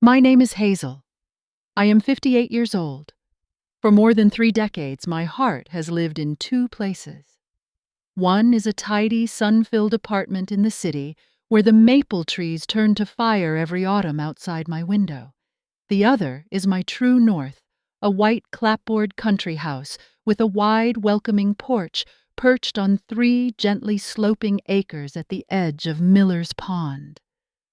My name is Hazel. I am 58 years old. For more than 3 decades, my heart has lived in 2 places. One is a tidy, sun-filled apartment in the city where the maple trees turn to fire every autumn outside my window. The other is my true north, a white clapboard country house with a wide, welcoming porch perched on 3 gently sloping acres at the edge of Miller's Pond.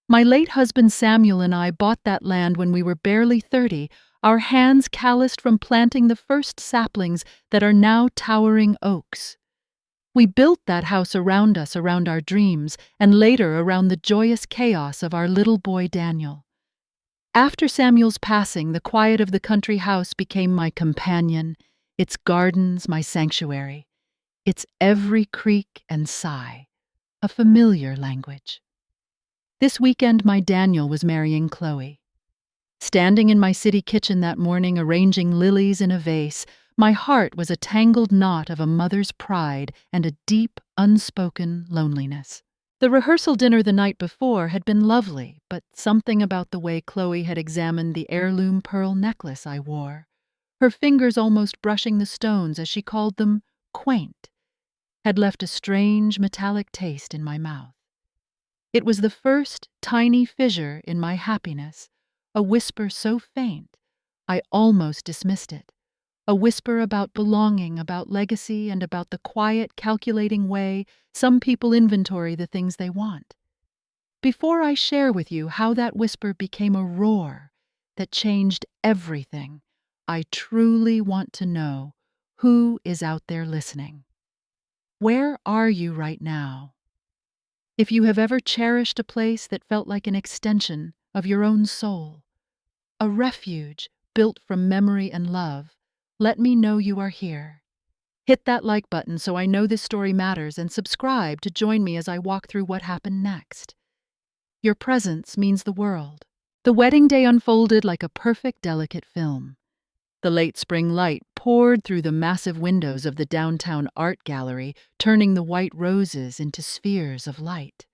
My late husband Samuel and I bought that land when we were barely 30, our hands calloused from planting the first saplings that are now towering oaks. We built that house around us, around our dreams, and later around the joyous chaos of our little boy Daniel. After Samuel's passing, the quiet of the country house became my companion, its gardens my sanctuary, its every creak and sigh, a familiar language. This weekend, my Daniel was marrying Chloe. Standing in my city kitchen that morning, arranging lilies in a vase, my heart was a tangled knot of a mother's pride and a deep, unspoken loneliness. The rehearsal dinner the night before had been lovely, but something about the way Chloe had examined the heirloom pearl necklace I wore, her fingers almost brushing the stones as she called them quaint, had left a strange metallic taste in my mouth. It was the first tiny fissure in my happiness, a whisper so faint I almost dismissed it, a whisper about belonging, about legacy, and about the quiet, calculating way some people inventory the things they want. Before I share with you how that whisper became a roar that changed everything, I truly want to know who is out there listening. Where are you right now? If you have ever cherished a place that felt like an extension of your own soul, a refuge built from memory and love, let me know you are here. Hit that like button so I know this story matters, and subscribe to join me as I walk through what happened next. Your presence means the world. The wedding day unfolded like a perfect, delicate film. The late spring light poured through the massive windows of the downtown art gallery, turning the white roses into spheres of light.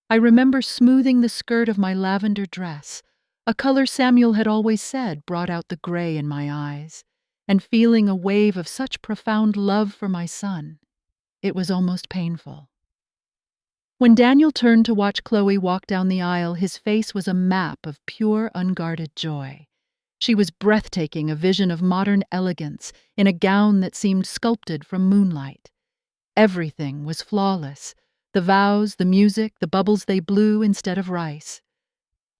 I remember smoothing the skirt of my lavender dress, a color Samuel had always said brought out the gray in my eyes, and feeling a wave of such profound love for my son. It was almost painful. When Daniel turned to watch Chloe walk down the aisle, his face was a map of pure, unguarded joy. She was breathtaking, a vision of modern elegance, in a gown that seemed sculpted from moonlight. Everything was flawless. The vows, the music, the bubbles they blew instead of rice.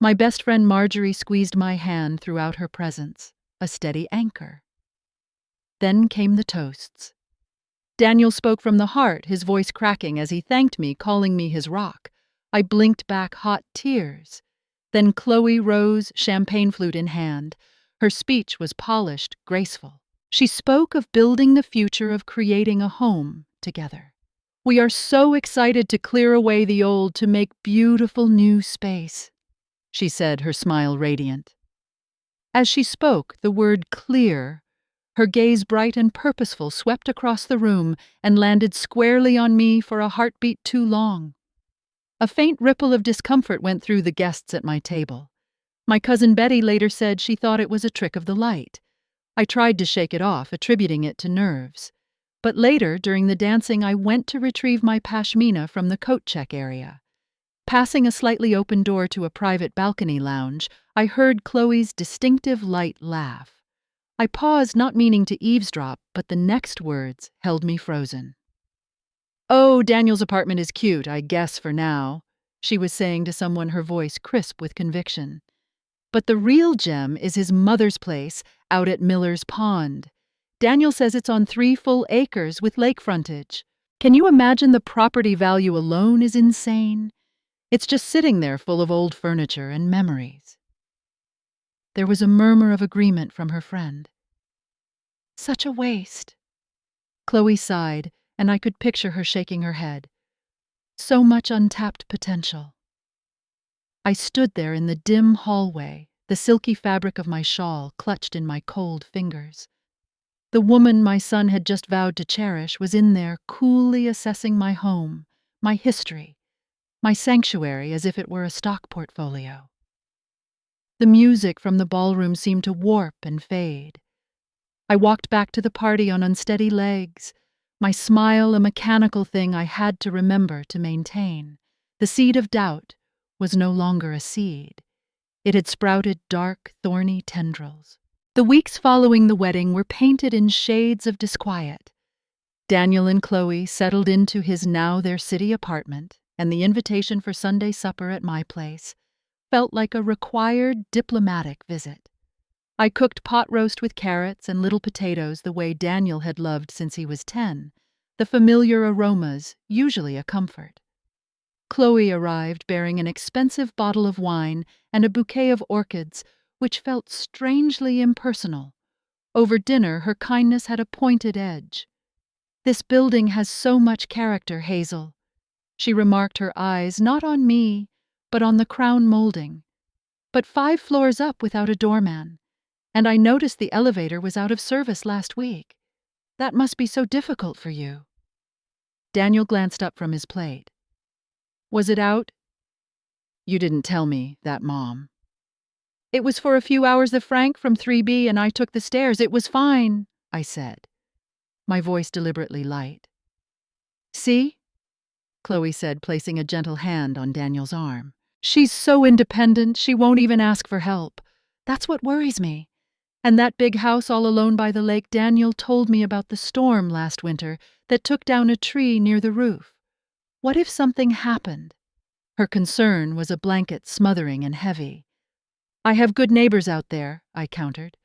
My best friend Marjorie squeezed my hand throughout her presence, a steady anchor. Then came the toasts. Daniel spoke from the heart, his voice cracking as he thanked me, calling me his rock. I blinked back hot tears. Then Chloe rose, champagne flute in hand. Her speech was polished, graceful. She spoke of building the future, of creating a home together. We are so excited to clear away the old, to make beautiful new space, she said, her smile radiant. As she spoke, the word clear, her gaze bright and purposeful, swept across the room and landed squarely on me for a heartbeat too long. A faint ripple of discomfort went through the guests at my table. My cousin Betty later said she thought it was a trick of the light. I tried to shake it off, attributing it to nerves. But later, during the dancing, I went to retrieve my pashmina from the coat check area. Passing a slightly open door to a private balcony lounge, I heard Chloe's distinctive light laugh. I paused, not meaning to eavesdrop, but the next words held me frozen. "Oh, Daniel's apartment is cute, I guess, for now," she was saying to someone, her voice crisp with conviction. "But the real gem is his mother's place out at Miller's Pond. Daniel says it's on 3 full acres with lake frontage. Can you imagine? The property value alone is insane. It's just sitting there full of old furniture and memories." There was a murmur of agreement from her friend. "Such a waste." Chloe sighed, and I could picture her shaking her head. So much untapped potential. I stood there in the dim hallway, the silky fabric of my shawl clutched in my cold fingers. The woman my son had just vowed to cherish was in there, coolly assessing my home, my history, my sanctuary, as if it were a stock portfolio. The music from the ballroom seemed to warp and fade. I walked back to the party on unsteady legs, my smile a mechanical thing I had to remember to maintain. The seed of doubt was no longer a seed. It had sprouted dark, thorny tendrils. The weeks following the wedding were painted in shades of disquiet. Daniel and Chloe settled into his now their city apartment, and the invitation for Sunday supper at my place felt like a required diplomatic visit. I cooked pot roast with carrots and little potatoes the way Daniel had loved since he was 10, the familiar aromas usually a comfort. Chloe arrived bearing an expensive bottle of wine and a bouquet of orchids, which felt strangely impersonal. Over dinner, her kindness had a pointed edge. "This building has so much character, Hazel," she remarked, her eyes not on me, but on the crown molding. "But 5 floors up without a doorman. And I noticed the elevator was out of service last week. That must be so difficult for you." Daniel glanced up from his plate. "Was it out?" "You didn't tell me that, Mom." "It was for a few hours the Frank from 3B and I took the stairs. It was fine," I said, my voice deliberately light. "See?" Chloe said, placing a gentle hand on Daniel's arm. "She's so independent, she won't even ask for help. That's what worries me. And that big house all alone by the lake, Daniel told me about the storm last winter that took down a tree near the roof. What if something happened?" Her concern was a blanket smothering and heavy. "I have good neighbors out there," I countered.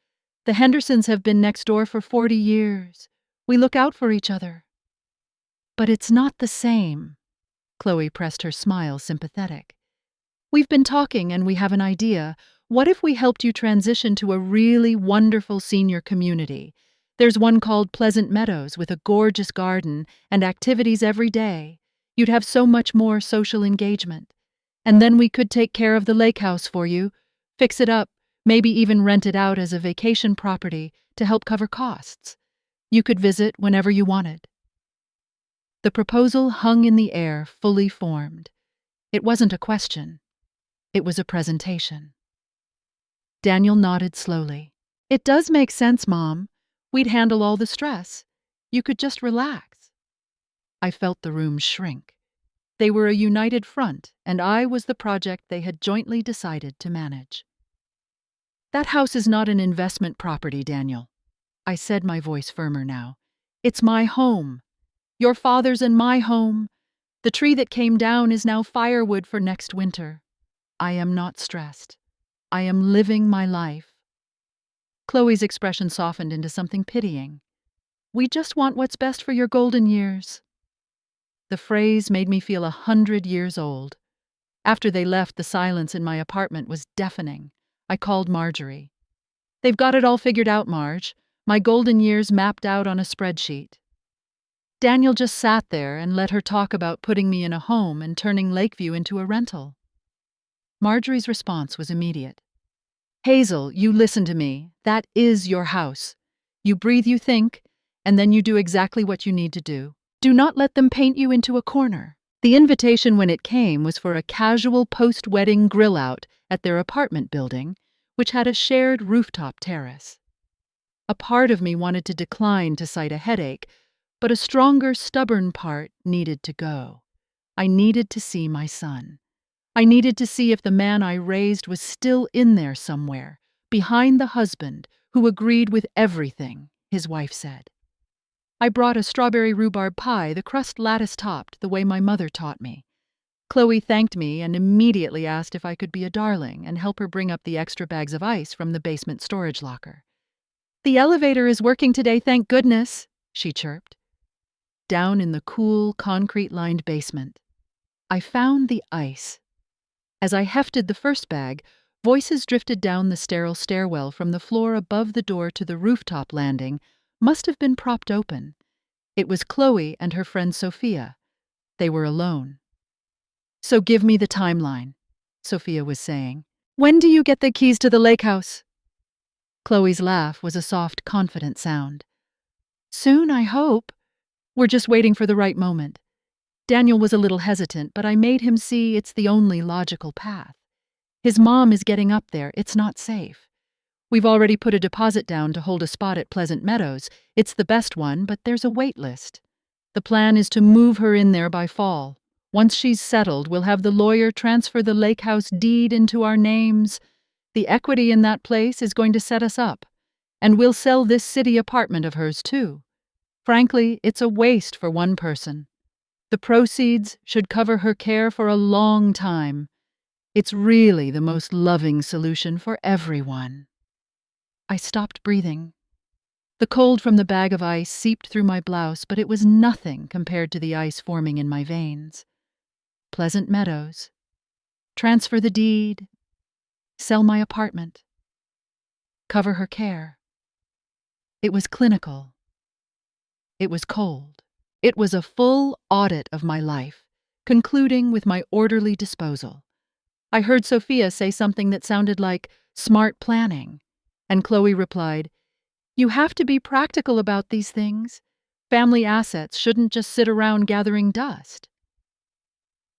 "The Hendersons have been next door for 40 years. We look out for each other." "But it's not the same." Chloe pressed her smile sympathetic. "We've been talking and we have an idea. What if we helped you transition to a really wonderful senior community? There's one called Pleasant Meadows with a gorgeous garden and activities every day. You'd have so much more social engagement. And then we could take care of the lake house for you, fix it up, maybe even rent it out as a vacation property to help cover costs. You could visit whenever you wanted." The proposal hung in the air, fully formed. It wasn't a question. It was a presentation. Daniel nodded slowly. "It does make sense, Mom. We'd handle all the stress. You could just relax." I felt the room shrink. They were a united front, and I was the project they had jointly decided to manage. "That house is not an investment property, Daniel," I said, my voice firmer now. "It's my home. Your father's and my home. The tree that came down is now firewood for next winter. I am not stressed. I am living my life." Chloe's expression softened into something pitying. "We just want what's best for your golden years." The phrase made me feel 100 years old. After they left, the silence in my apartment was deafening. I called Marjorie. "They've got it all figured out, Marge. My golden years mapped out on a spreadsheet." Daniel just sat there and let her talk about putting me in a home and turning Lakeview into a rental. Marjorie's response was immediate. "Hazel, you listen to me. That is your house. You breathe, you think, and then you do exactly what you need to do. Do not let them paint you into a corner." The invitation when it came was for a casual post-wedding grill-out at their apartment building, which had a shared rooftop terrace. A part of me wanted to decline to cite a headache, but a stronger, stubborn part needed to go. I needed to see my son. I needed to see if the man I raised was still in there somewhere, behind the husband who agreed with everything his wife said. I brought a strawberry rhubarb pie, the crust lattice-topped, the way my mother taught me. Chloe thanked me and immediately asked if I could be a darling and help her bring up the extra bags of ice from the basement storage locker. "The elevator is working today, thank goodness," she chirped. Down in the cool, concrete-lined basement, I found the ice. As I hefted the first bag, voices drifted down the sterile stairwell from the floor above the door to the rooftop landing, must have been propped open. It was Chloe and her friend Sophia. They were alone. "So give me the timeline," Sophia was saying. "When do you get the keys to the lake house?" Chloe's laugh was a soft, confident sound. "Soon, I hope. We're just waiting for the right moment." Daniel was a little hesitant, but I made him see it's the only logical path. His mom is getting up there. It's not safe. We've already put a deposit down to hold a spot at Pleasant Meadows. It's the best one, but there's a wait list. The plan is to move her in there by fall. Once she's settled, we'll have the lawyer transfer the lake house deed into our names. The equity in that place is going to set us up. And we'll sell this city apartment of hers, too. Frankly, it's a waste for one person. The proceeds should cover her care for a long time. It's really the most loving solution for everyone. I stopped breathing. The cold from the bag of ice seeped through my blouse, but it was nothing compared to the ice forming in my veins. Pleasant Meadows. Transfer the deed. Sell my apartment. Cover her care. It was clinical. It was cold. It was a full audit of my life, concluding with my orderly disposal. I heard Sophia say something that sounded like smart planning, and Chloe replied, "You have to be practical about these things. Family assets shouldn't just sit around gathering dust."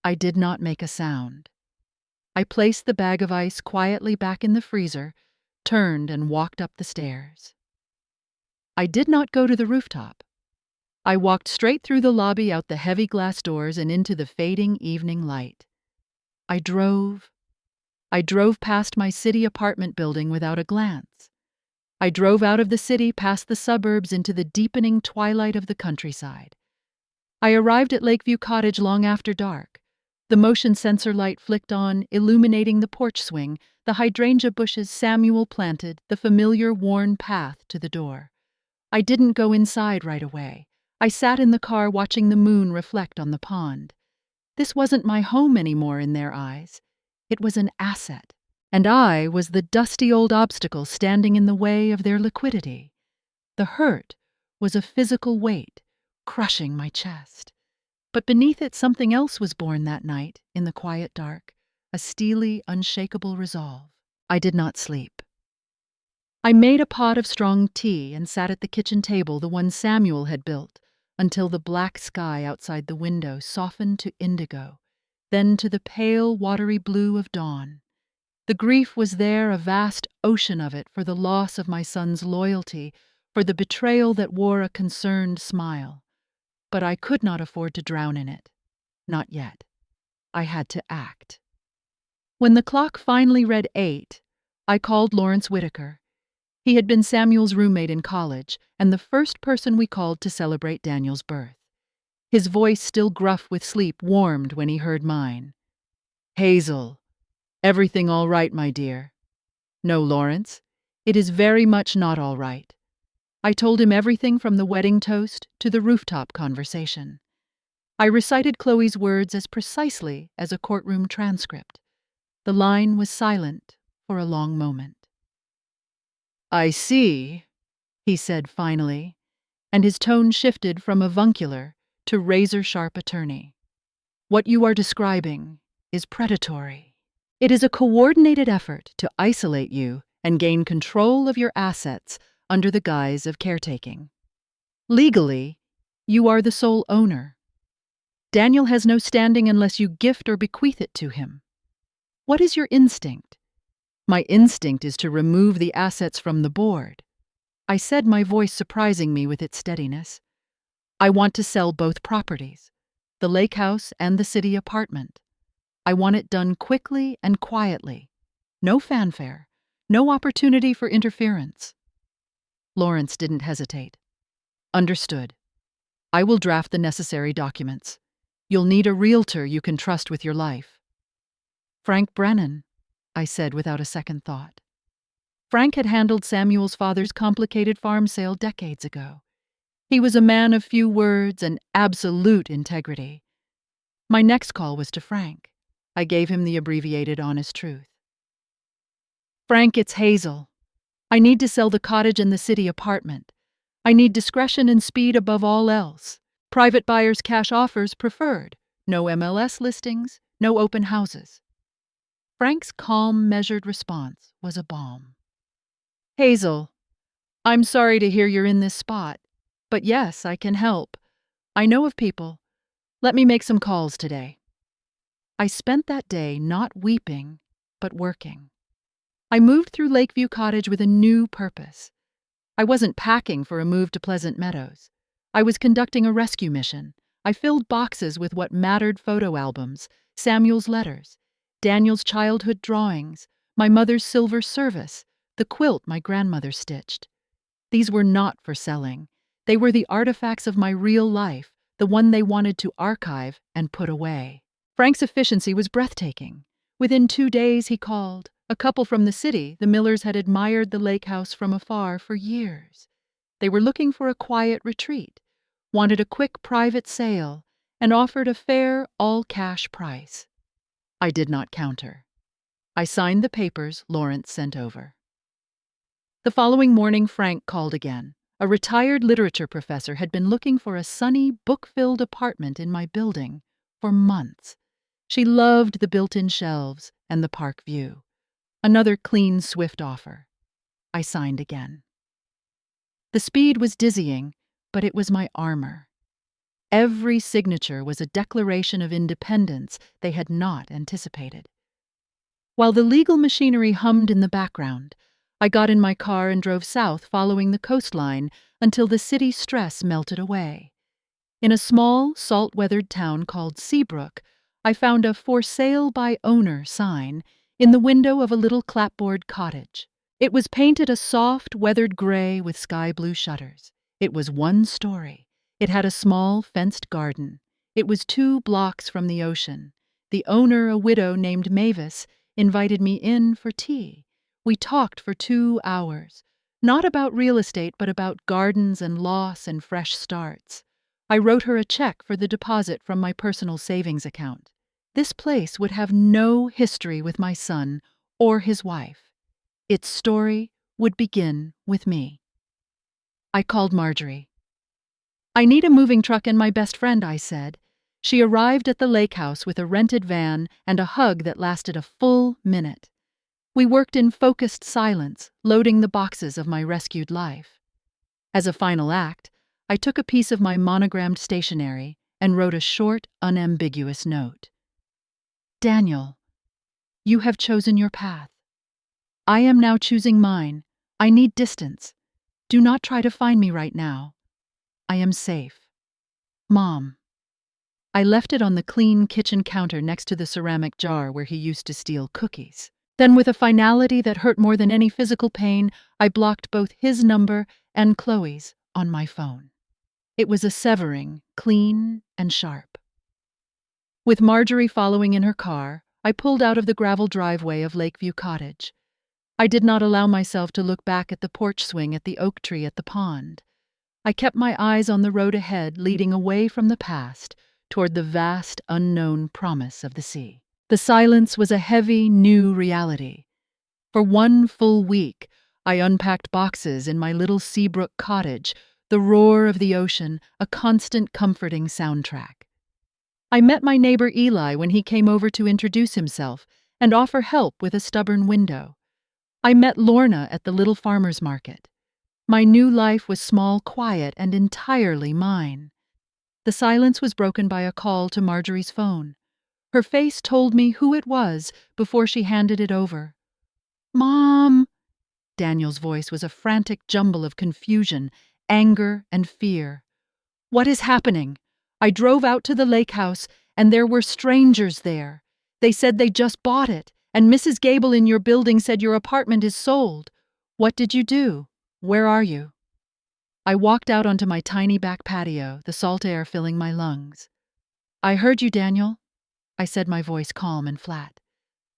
I did not make a sound. I placed the bag of ice quietly back in the freezer, turned and walked up the stairs. I did not go to the rooftop. I walked straight through the lobby, out the heavy glass doors, and into the fading evening light. I drove past my city apartment building without a glance. I drove out of the city, past the suburbs, into the deepening twilight of the countryside. I arrived at Lakeview Cottage long after dark. The motion sensor light flicked on, illuminating the porch swing, the hydrangea bushes Samuel planted, the familiar worn path to the door. I didn't go inside right away. I sat in the car watching the moon reflect on the pond. This wasn't my home anymore in their eyes. It was an asset, and I was the dusty old obstacle standing in the way of their liquidity. The hurt was a physical weight, crushing my chest. But beneath it, something else was born that night, in the quiet dark, a steely, unshakable resolve. I did not sleep. I made a pot of strong tea and sat at the kitchen table, the one Samuel had built, until the black sky outside the window softened to indigo, then to the pale, watery blue of dawn. The grief was there, a vast ocean of it, for the loss of my son's loyalty, for the betrayal that wore a concerned smile. But I could not afford to drown in it. Not yet. I had to act. When the clock finally read 8, I called Lawrence Whitaker. He had been Samuel's roommate in college, and the first person we called to celebrate Daniel's birth. His voice, still gruff with sleep, warmed when he heard mine. "Hazel, everything all right, my dear?" "No, Lawrence, it is very much not all right." I told him everything from the wedding toast to the rooftop conversation. I recited Chloe's words as precisely as a courtroom transcript. The line was silent for a long moment. "I see," he said finally, and his tone shifted from avuncular to razor-sharp attorney. "What you are describing is predatory. It is a coordinated effort to isolate you and gain control of your assets under the guise of caretaking. Legally, you are the sole owner. Daniel has no standing unless you gift or bequeath it to him. What is your instinct?" "My instinct is to remove the assets from the board," I said, my voice surprising me with its steadiness. "I want to sell both properties, the lake house and the city apartment. I want it done quickly and quietly. No fanfare, no opportunity for interference." Lawrence didn't hesitate. "Understood. I will draft the necessary documents. You'll need a realtor you can trust with your life." "Frank Brennan," I said without a second thought. Frank had handled Samuel's father's complicated farm sale decades ago. He was a man of few words and absolute integrity. My next call was to Frank. I gave him the abbreviated honest truth. "Frank, it's Hazel. I need to sell the cottage and the city apartment. I need discretion and speed above all else. Private buyers' cash offers preferred. No MLS listings, no open houses." Frank's calm, measured response was a balm. "Hazel, I'm sorry to hear you're in this spot, but yes, I can help. I know of people. Let me make some calls today." I spent that day not weeping, but working. I moved through Lakeview Cottage with a new purpose. I wasn't packing for a move to Pleasant Meadows. I was conducting a rescue mission. I filled boxes with what mattered: photo albums, Samuel's letters, Daniel's childhood drawings, my mother's silver service, the quilt my grandmother stitched. These were not for selling. They were the artifacts of my real life, the one they wanted to archive and put away. Frank's efficiency was breathtaking. Within 2 days, he called. A couple from the city, the Millers had admired the lake house from afar for years. They were looking for a quiet retreat, wanted a quick private sale, and offered a fair, all-cash price. I did not counter. I signed the papers Lawrence sent over. The following morning, Frank called again. A retired literature professor had been looking for a sunny, book-filled apartment in my building for months. She loved the built-in shelves and the park view. Another clean, swift offer. I signed again. The speed was dizzying, but it was my armor. Every signature was a declaration of independence they had not anticipated. While the legal machinery hummed in the background, I got in my car and drove south following the coastline until the city stress melted away. In a small, salt-weathered town called Seabrook, I found a "For Sale by Owner" sign in the window of a little clapboard cottage. It was painted a soft, weathered gray with sky-blue shutters. It was one story. It had a small, fenced garden. It was 2 blocks from the ocean. The owner, a widow named Mavis, invited me in for tea. We talked for 2 hours, not about real estate, but about gardens and loss and fresh starts. I wrote her a check for the deposit from my personal savings account. This place would have no history with my son or his wife. Its story would begin with me. I called Marjorie. "I need a moving truck and my best friend," I said. She arrived at the lake house with a rented van and a hug that lasted a full minute. We worked in focused silence, loading the boxes of my rescued life. As a final act, I took a piece of my monogrammed stationery and wrote a short, unambiguous note. "Daniel, you have chosen your path. I am now choosing mine. I need distance. Do not try to find me right now. I am safe. Mom." I left it on the clean kitchen counter next to the ceramic jar where he used to steal cookies. Then, with a finality that hurt more than any physical pain, I blocked both his number and Chloe's on my phone. It was a severing, clean and sharp. With Marjorie following in her car, I pulled out of the gravel driveway of Lakeview Cottage. I did not allow myself to look back at the porch swing at the oak tree at the pond. I kept my eyes on the road ahead, leading away from the past toward the vast, unknown promise of the sea. The silence was a heavy, new reality. For 1 full week, I unpacked boxes in my little Seabrook cottage, the roar of the ocean, a constant comforting soundtrack. I met my neighbor Eli when he came over to introduce himself and offer help with a stubborn window. I met Lorna at the little farmer's market. My new life was small, quiet, and entirely mine. The silence was broken by a call to Marjorie's phone. Her face told me who it was before she handed it over. "Mom!" Daniel's voice was a frantic jumble of confusion, anger, and fear. "What is happening? I drove out to the lake house, and there were strangers there. They said they just bought it, and Mrs. Gable in your building said your apartment is sold. What did you do? Where are you?" I walked out onto my tiny back patio, the salt air filling my lungs. "I heard you, Daniel," I said, my voice calm and flat.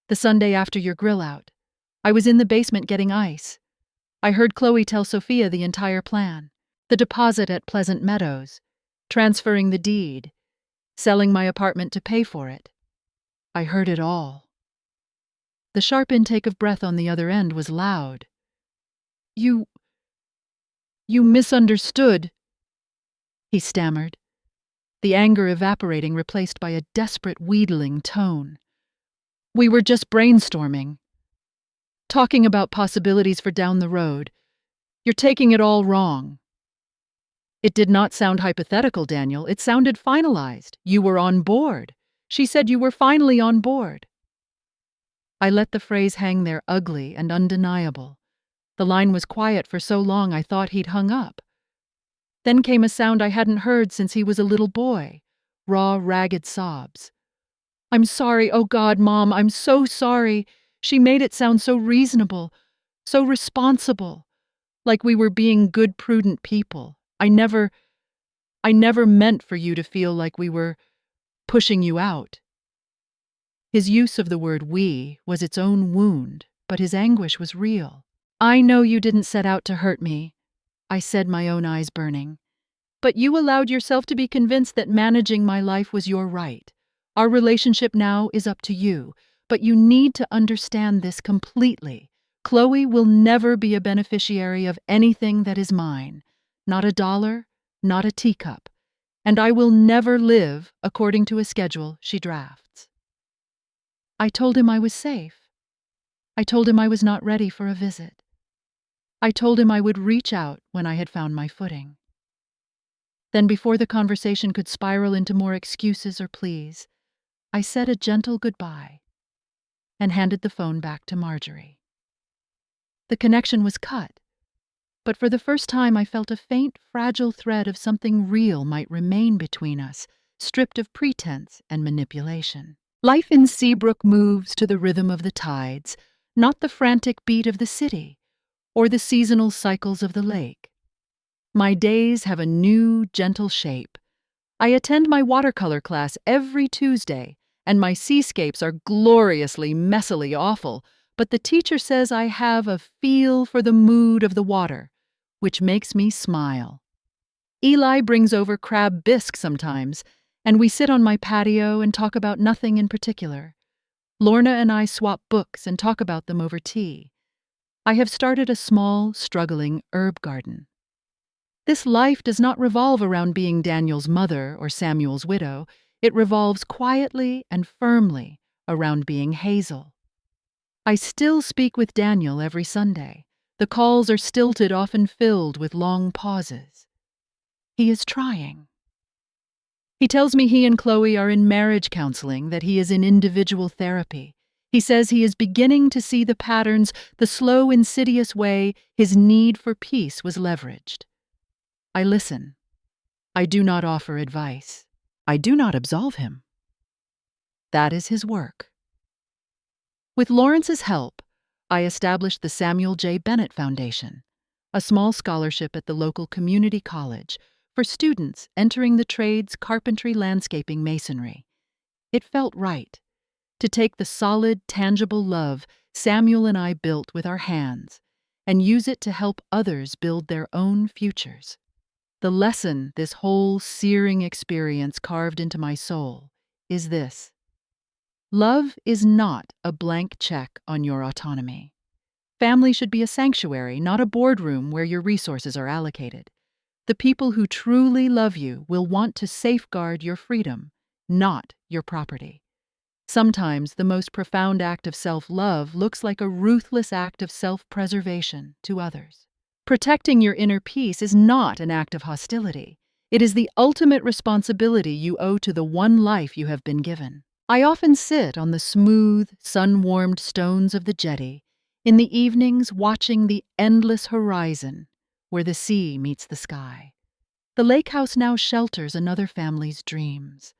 "The Sunday after your grill out. I was in the basement getting ice. I heard Chloe tell Sophia the entire plan. The deposit at Pleasant Meadows, transferring the deed, selling my apartment to pay for it. I heard it all." The sharp intake of breath on the other end was loud. You misunderstood," he stammered, the anger evaporating, replaced by a desperate, wheedling tone. "We were just brainstorming, talking about possibilities for down the road. You're taking it all wrong." "It did not sound hypothetical, Daniel. It sounded finalized. You were on board. She said you were finally on board." I let the phrase hang there ugly and undeniable. The line was quiet for so long I thought he'd hung up. Then came a sound I hadn't heard since he was a little boy, raw, ragged sobs. "I'm sorry, oh God, Mom, I'm so sorry." She made it sound so reasonable, so responsible, like we were being good, prudent people. I never meant for you to feel like we were pushing you out. His use of the word we was its own wound, but his anguish was real. "I know you didn't set out to hurt me," I said, my own eyes burning. "But you allowed yourself to be convinced that managing my life was your right. Our relationship now is up to you, but you need to understand this completely. Chloe will never be a beneficiary of anything that is mine. Not a dollar, not a teacup. And I will never live according to a schedule she drafts." I told him I was safe. I told him I was not ready for a visit. I told him I would reach out when I had found my footing. Then, before the conversation could spiral into more excuses or pleas, I said a gentle goodbye and handed the phone back to Marjorie. The connection was cut, but for the first time I felt a faint, fragile thread of something real might remain between us, stripped of pretense and manipulation. Life in Seabrook moves to the rhythm of the tides, not the frantic beat of the city or the seasonal cycles of the lake. My days have a new, gentle shape. I attend my watercolor class every Tuesday, and my seascapes are gloriously, messily awful, but the teacher says I have a feel for the mood of the water, which makes me smile. Eli brings over crab bisque sometimes, and we sit on my patio and talk about nothing in particular. Lorna and I swap books and talk about them over tea. I have started a small, struggling herb garden. This life does not revolve around being Daniel's mother or Samuel's widow. It revolves quietly and firmly around being Hazel. I still speak with Daniel every Sunday. The calls are stilted, often filled with long pauses. He is trying. He tells me he and Chloe are in marriage counseling, that he is in individual therapy. He says he is beginning to see the patterns, the slow, insidious way his need for peace was leveraged. I listen. I do not offer advice. I do not absolve him. That is his work. With Lawrence's help, I established the Samuel J. Bennett Foundation, a small scholarship at the local community college for students entering the trades carpentry, landscaping, masonry. It felt right to take the solid, tangible love Samuel and I built with our hands and use it to help others build their own futures. The lesson this whole searing experience carved into my soul is this: love is not a blank check on your autonomy. Family should be a sanctuary, not a boardroom where your resources are allocated. The people who truly love you will want to safeguard your freedom, not your property. Sometimes the most profound act of self-love looks like a ruthless act of self-preservation to others. Protecting your inner peace is not an act of hostility. It is the ultimate responsibility you owe to the one life you have been given. I often sit on the smooth, sun-warmed stones of the jetty in the evenings watching the endless horizon where the sea meets the sky. The lake house now shelters another family's dreams.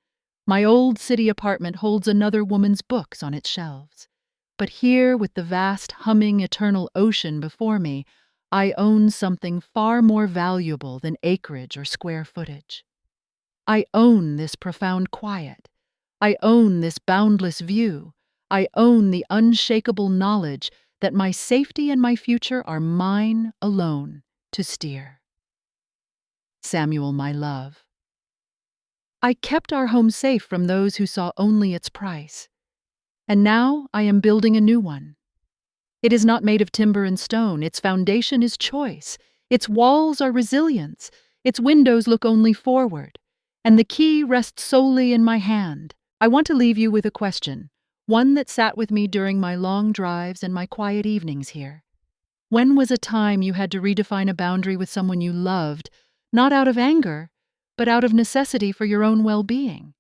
My old city apartment holds another woman's books on its shelves. But here, with the vast, humming, eternal ocean before me, I own something far more valuable than acreage or square footage. I own this profound quiet. I own this boundless view. I own the unshakable knowledge that my safety and my future are mine alone to steer. Samuel, my love. I kept our home safe from those who saw only its price. And now I am building a new one. It is not made of timber and stone. Its foundation is choice. Its walls are resilience. Its windows look only forward. And the key rests solely in my hand. I want to leave you with a question, one that sat with me during my long drives and my quiet evenings here. When was a time you had to redefine a boundary with someone you loved, not out of anger, but out of necessity for your own well-being?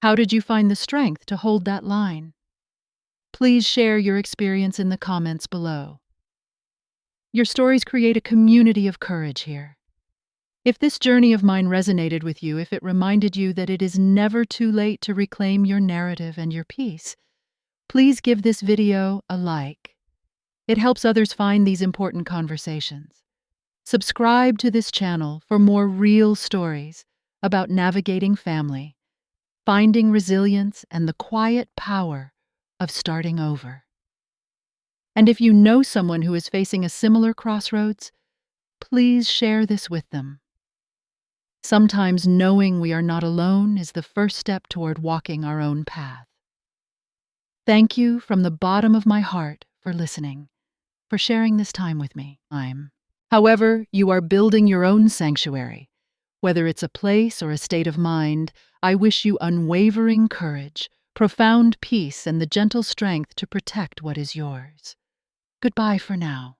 How did you find the strength to hold that line? Please share your experience in the comments below. Your stories create a community of courage here. If this journey of mine resonated with you, if it reminded you that it is never too late to reclaim your narrative and your peace, please give this video a like. It helps others find these important conversations. Subscribe to this channel for more real stories about navigating family, finding resilience, and the quiet power of starting over. And if you know someone who is facing a similar crossroads, please share this with them. Sometimes knowing we are not alone is the first step toward walking our own path. Thank you from the bottom of my heart for listening, for sharing this time with me. However, you are building your own sanctuary. Whether it's a place or a state of mind, I wish you unwavering courage, profound peace, and the gentle strength to protect what is yours. Goodbye for now.